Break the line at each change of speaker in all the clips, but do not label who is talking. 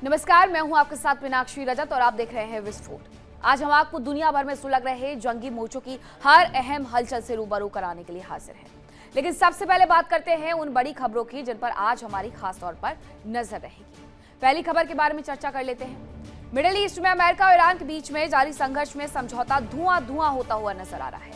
नमस्कार, मैं हूं आपके साथ मीनाक्षी रजत और आप देख रहे हैं विस्फोट। आज हम आपको दुनिया भर में सुलग रहे जंगी मोर्चों की हर अहम हलचल से रूबरू कराने के लिए हाजिर हैं। लेकिन सबसे पहले बात करते हैं उन बड़ी खबरों की जिन पर आज हमारी खास तौर पर नजर रहेगी। पहली खबर के बारे में चर्चा कर लेते हैं। मिडिल ईस्ट में अमेरिका और ईरान के बीच में जारी संघर्ष में समझौता धुआं होता हुआ नजर आ रहा है।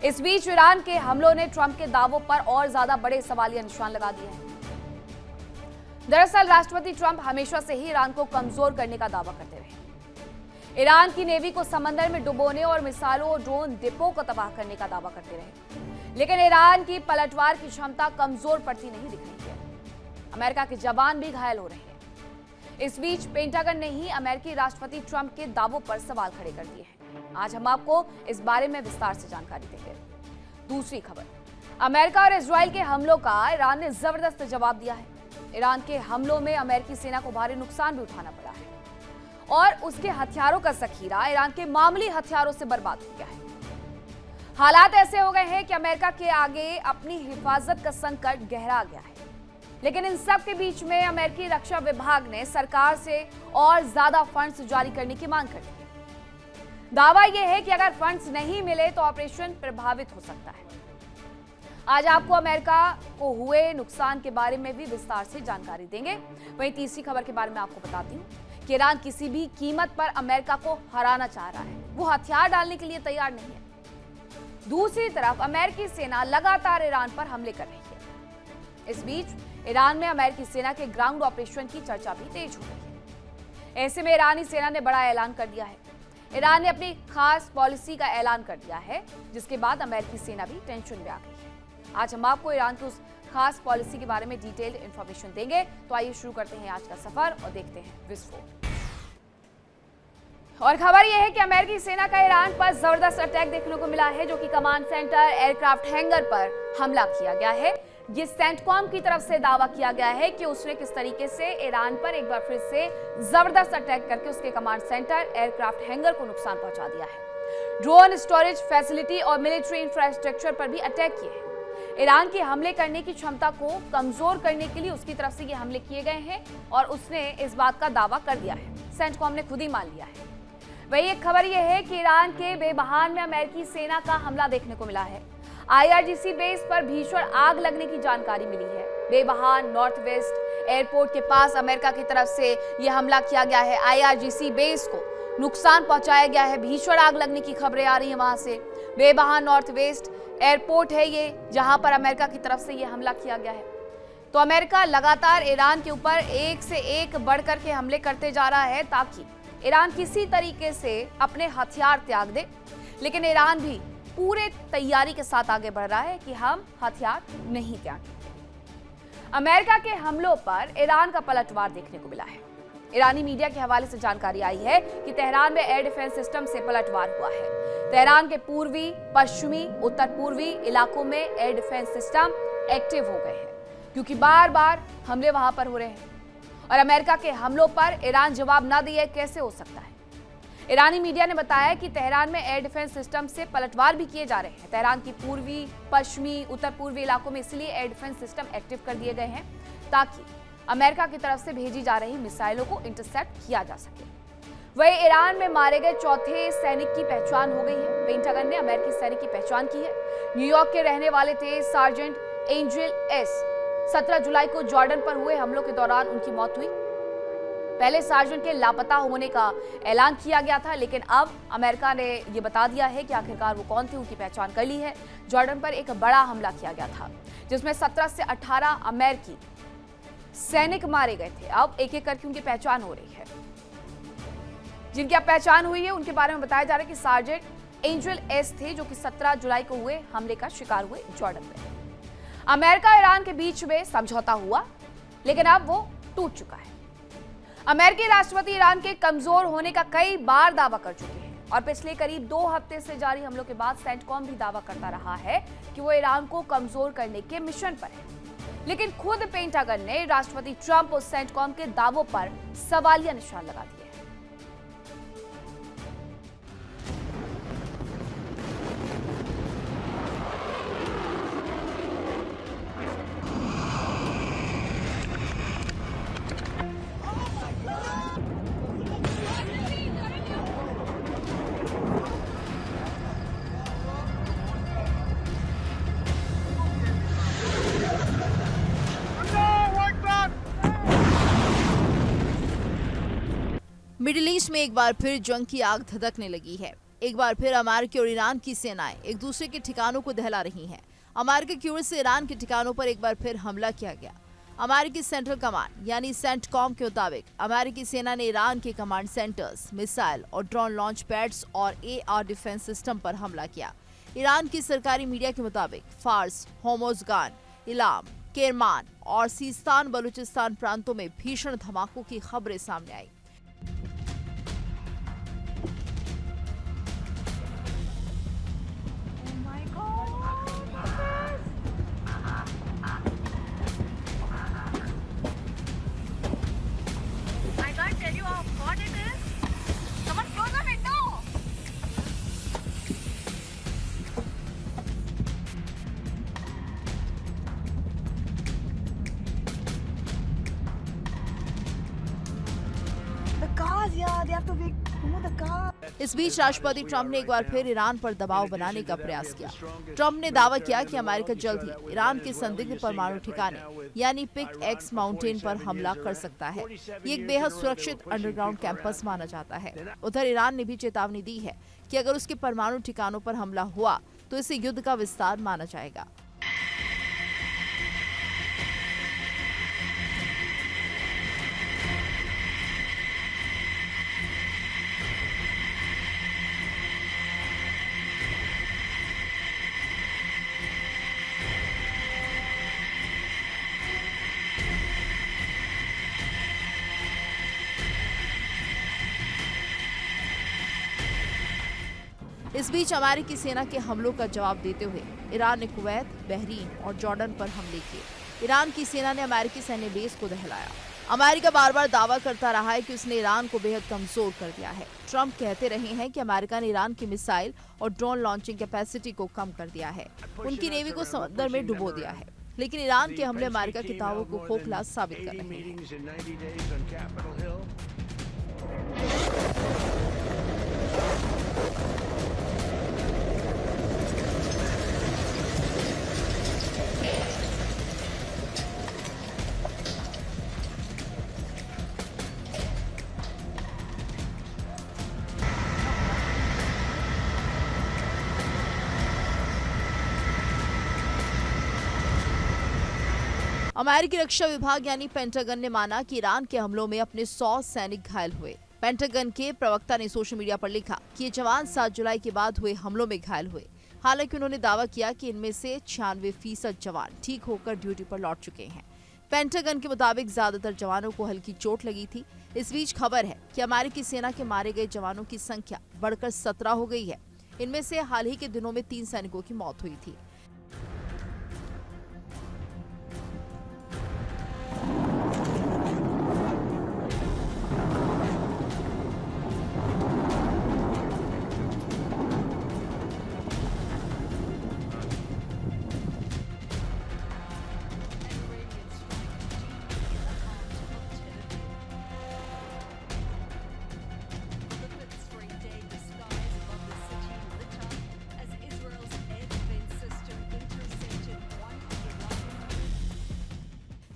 इस बीच ईरान के हमलों ने ट्रंप के दावों पर और ज्यादा बड़े सवालिया निशान लगा दिए हैं। दरअसल राष्ट्रपति ट्रंप हमेशा से ही ईरान को कमजोर करने का दावा करते रहे। ईरान की नेवी को समंदर में डुबोने और मिसाइलों और ड्रोन डिपो को तबाह करने का दावा करते रहे, लेकिन ईरान की पलटवार की क्षमता कमजोर पड़ती नहीं दिख रही है। अमेरिका के जवान भी घायल हो रहे हैं। इस बीच पेंटागन ने ही अमेरिकी राष्ट्रपति ट्रंप के दावों पर सवाल खड़े कर दिए हैं। आज हम आपको इस बारे में विस्तार से जानकारी देंगे। दूसरी खबर, अमेरिका और इजराइल के हमलों का ईरान ने जबरदस्त जवाब दिया है। ईरान के हमलों में अमेरिकी सेना को भारी नुकसान भी उठाना पड़ा है और उसके हथियारों का जखीरा ईरान के मामूली हथियारों से बर्बाद हो गया है। हालात ऐसे हो गए हैं कि अमेरिका के आगे अपनी हिफाजत का संकट गहरा गया है। लेकिन इन सब के बीच में अमेरिकी रक्षा विभाग ने सरकार से और ज्यादा फंड्स जारी करने की मांग कर दी है। दावा यह है कि अगर फंड्स नहीं मिले तो ऑपरेशन प्रभावित हो सकता है। आज आपको अमेरिका को हुए नुकसान के बारे में भी विस्तार से जानकारी देंगे। वहीं तीसरी खबर के बारे में आपको बताती हूं कि ईरान किसी भी कीमत पर अमेरिका को हराना चाह रहा है। वो हथियार डालने के लिए तैयार नहीं है। दूसरी तरफ अमेरिकी सेना लगातार ईरान पर हमले कर रही है। इस बीच ईरान में अमेरिकी सेना के ग्राउंड ऑपरेशन की चर्चा भी तेज हो रही है। ऐसे में ईरानी सेना ने बड़ा ऐलान कर दिया है। ईरान ने अपनी खास पॉलिसी का ऐलान कर दिया है, जिसके बाद अमेरिकी सेना भी टेंशन में आ गई है। आज हम आपको ईरान की उस खास पॉलिसी के बारे में डिटेल्ड इंफॉर्मेशन देंगे। तो आइए शुरू करते हैं आज का सफर और देखते हैं विस्फोट। और खबर यह है कि अमेरिकी सेना का ईरान पर जबरदस्त अटैक देखने को मिला है, जो कि कमांड सेंटर एयरक्राफ्ट हैंगर पर हमला किया गया है। ये सेंटकॉम की तरफ से दावा किया गया है कि उसने किस तरीके से ईरान पर एक बार फिर से जबरदस्त अटैक करके उसके कमांड सेंटर एयरक्राफ्ट हैंगर को नुकसान पहुंचा दिया है। ड्रोन स्टोरेज फैसिलिटी और मिलिट्री इंफ्रास्ट्रक्चर पर भी अटैक किए हैं। ईरान की हमले करने की क्षमता को कमजोर करने के लिए उसकी तरफ से ये हमले किए गए हैं और उसने इस बात का दावा कर दिया है। सेंटकॉम ने खुद ही मान लिया है। वही एक खबर यह है कि ईरान के बेबहान में अमेरिकी सेना का हमला देखने को मिला है। IRGC बेस पर भीषण आग लगने की जानकारी मिली है। बेबहान नॉर्थ वेस्ट एयरपोर्ट के पास अमेरिका की तरफ से यह हमला किया गया है। IRGC बेस को नुकसान पहुंचाया गया है। भीषण आग लगने की खबरें आ रही है वहां से। बेबहान नॉर्थ वेस्ट एयरपोर्ट है ये, जहां पर अमेरिका की तरफ से यह हमला किया गया है। तो अमेरिका लगातार ईरान के ऊपर एक से एक बढ़कर के हमले करते जा रहा है ताकि ईरान किसी तरीके से अपने हथियार त्याग दे। लेकिन ईरान भी पूरे तैयारी के साथ आगे बढ़ रहा है कि हम हथियार नहीं त्यागेंगे। अमेरिका के हमलों पर ईरान का पलटवार देखने को मिला है। ईरानी मीडिया के हवाले से जानकारी आई है कि तेहरान में एयर डिफेंस सिस्टम से पलटवार हुआ है। तेहरान के पूर्वी, पश्चिमी, उत्तर पूर्वी इलाकों में एयर डिफेंस सिस्टम एक्टिव हो गए हैं, क्योंकि बार बार हमले वहां पर हो रहे हैं और अमेरिका के हमलों पर ईरान जवाब ना दिए कैसे हो सकता है। ईरानी मीडिया ने बताया कि तेहरान में एयर डिफेंस सिस्टम से पलटवार भी किए जा रहे हैं। तेहरान की पूर्वी, पश्चिमी, उत्तर पूर्वी इलाकों में इसलिए एयर डिफेंस सिस्टम एक्टिव कर दिए गए हैं ताकि अमेरिका की तरफ से भेजी जा रही मिसाइलों को इंटरसेप्ट किया जा सके। वहीं ईरान में मारे गए चौथे सैनिक की पहचान हो गई है। पेंटागन ने अमेरिकी सैनिक की पहचान की है। न्यूयॉर्क के रहने वाले थे सार्जेंट एंजल एस। 17 जुलाई को जॉर्डन पर हुए हमलों के दौरान उनकी मौत हुई। पहले सार्जेंट के लापता होने का ऐलान किया गया था, लेकिन अब अमेरिका ने यह बता दिया है कि आखिरकार वो कौन थे, उनकी पहचान कर ली है। जॉर्डन पर एक बड़ा हमला किया गया था जिसमें 17 से 18 अमेरिकी सैनिक मारे गए थे। अब एक एक करके उनकी पहचान हो रही है। जिनकी अब पहचान हुई है उनके बारे में बताया जा रहा है कि सार्जेंट एंजल एस थे, जो कि 17 जुलाई को हुए हमले का शिकार हुए जॉर्डन में। अमेरिका और ईरान के बीच में समझौता हुआ, लेकिन अब वो टूट चुका है। अमेरिकी राष्ट्रपति ईरान के कमजोर होने का कई बार दावा कर चुके हैं और पिछले करीब 2 हफ्ते से जारी हमलों के बाद सेंटकॉम भी दावा करता रहा है कि वो ईरान को कमजोर करने के मिशन पर है। लेकिन खुद पेंटागन ने राष्ट्रपति ट्रंप और सेंटकॉम के दावों पर सवालिया निशान लगा दिए।
मिडिल ईस्ट में एक बार फिर जंग की आग धधकने लगी है। एक बार फिर अमेरिका और ईरान की सेनाएं एक दूसरे के ठिकानों को दहला रही हैं। अमेरिका की ओर से ईरान के ठिकानों पर एक बार फिर हमला किया गया। अमेरिकी सेंट्रल कमांड यानी सेंटकॉम के मुताबिक अमेरिकी सेना ने ईरान के कमांड सेंटर्स, मिसाइल और ड्रोन लॉन्च पैड्स और एआर डिफेंस सिस्टम पर हमला किया। ईरान की सरकारी मीडिया के मुताबिक फार्स, होमोजगान, इलाम, केरमान और सीस्तान बलूचिस्तान प्रांतों में भीषण धमाकों की खबरें सामने आई। इस बीच राष्ट्रपति ट्रंप ने एक बार फिर ईरान पर दबाव बनाने का प्रयास किया। ट्रंप ने दावा किया कि अमेरिका जल्द ही ईरान के संदिग्ध परमाणु ठिकाने यानी पिक एक्स माउंटेन पर हमला कर सकता है। ये एक बेहद सुरक्षित अंडरग्राउंड कैंपस माना जाता है। उधर ईरान ने भी चेतावनी दी है कि अगर उसके परमाणु ठिकानों पर हमला हुआ तो इसे युद्ध का विस्तार माना जाएगा। इस बीच अमेरिकी सेना के हमलों का जवाब देते हुए ईरान ने कुवैत, बहरीन और जॉर्डन पर हमले किए। ईरान की सेना ने अमेरिकी सैन्य बेस को दहलाया। अमेरिका बार बार दावा करता रहा है कि उसने ईरान को बेहद कमजोर कर दिया है। ट्रंप कहते रहे हैं कि अमेरिका ने ईरान की मिसाइल और ड्रोन लॉन्चिंग कैपेसिटी को कम कर दिया है, उनकी नेवी को समंदर में डुबो दिया है। लेकिन ईरान के हमले अमेरिका के दावों को खोखला साबित कर रहे हैं। अमेरिकी रक्षा विभाग यानी पेंटागन ने माना कि ईरान के हमलों में अपने 100 सैनिक घायल हुए। पेंटागन के प्रवक्ता ने सोशल मीडिया पर लिखा कि ये जवान 7 जुलाई के बाद हुए हमलों में घायल हुए। हालांकि उन्होंने दावा किया कि इनमें से 96% जवान ठीक होकर ड्यूटी पर लौट चुके हैं। पेंटागन के मुताबिक ज्यादातर जवानों को हल्की चोट लगी थी। इस बीच खबर है कि अमेरिकी सेना के मारे गए जवानों की संख्या बढ़कर 17 हो गई है। इनमें से हाल ही के दिनों में 3 सैनिकों की मौत हुई थी।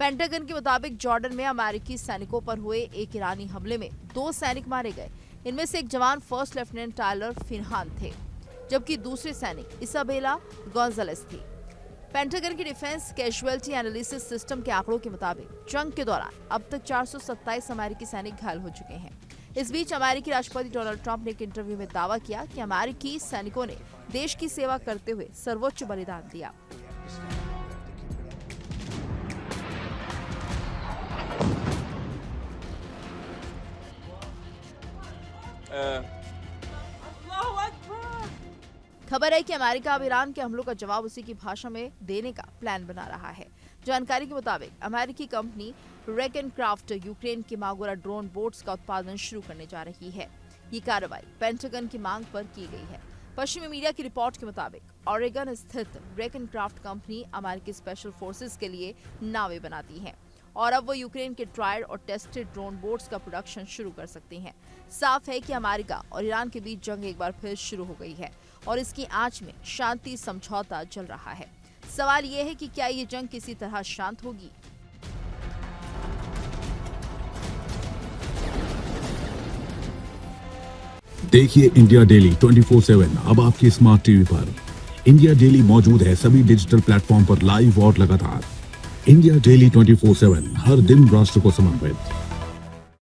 पेंटागन के मुताबिक जॉर्डन में अमेरिकी सैनिकों पर हुए एक ईरानी हमले में 2 सैनिक मारे गए। इनमें से एक जवान फर्स्ट लेफ्टिनेंट टायलर फिनहान थे, जबकि दूसरे सैनिक इसाबेला गोंजालेस थी। पेंटागन की डिफेंस कैजुअलिटी एनालिसिस सिस्टम के आंकड़ों के मुताबिक जंग के दौरान अब तक 427 अमेरिकी सैनिक घायल हो चुके हैं। इस बीच अमेरिकी राष्ट्रपति डोनाल्ड ट्रंप ने एक इंटरव्यू में दावा किया कि अमेरिकी सैनिकों ने देश की सेवा करते हुए सर्वोच्च बलिदान दिया। खबर है कि अमेरिका अब ईरान के हमलों का जवाब उसी की भाषा में देने का प्लान बना रहा है। जानकारी के मुताबिक अमेरिकी कंपनी रेकनक्राफ्ट यूक्रेन के मागोरा ड्रोन बोट्स का उत्पादन शुरू करने जा रही है। ये कार्रवाई पेंटागन की मांग पर की गई है। पश्चिमी मीडिया की रिपोर्ट के मुताबिक ओरेगन स्थित रेकनक्राफ्ट कंपनी अमेरिकी स्पेशल फोर्सेस के लिए नावें बनाती है और अब वो यूक्रेन के ट्रायड और टेस्टेड ड्रोन बोट्स का प्रोडक्शन शुरू कर सकती हैं। साफ है कि अमेरिका और ईरान के बीच जंग एक बार फिर शुरू हो गई है और इसकी आंच में शांति समझौता चल रहा है। सवाल ये है कि क्या ये जंग किसी तरह शांत होगी?
देखिए इंडिया डेली 24/7 अब आपके स्मार्ट टीवी पर। इंडिया डेली मौजूद है सभी डिजिटल प्लेटफॉर्म पर लाइव और लगातार। इंडिया डेली 24/7 हर दिन राष्ट्र को समर्पित।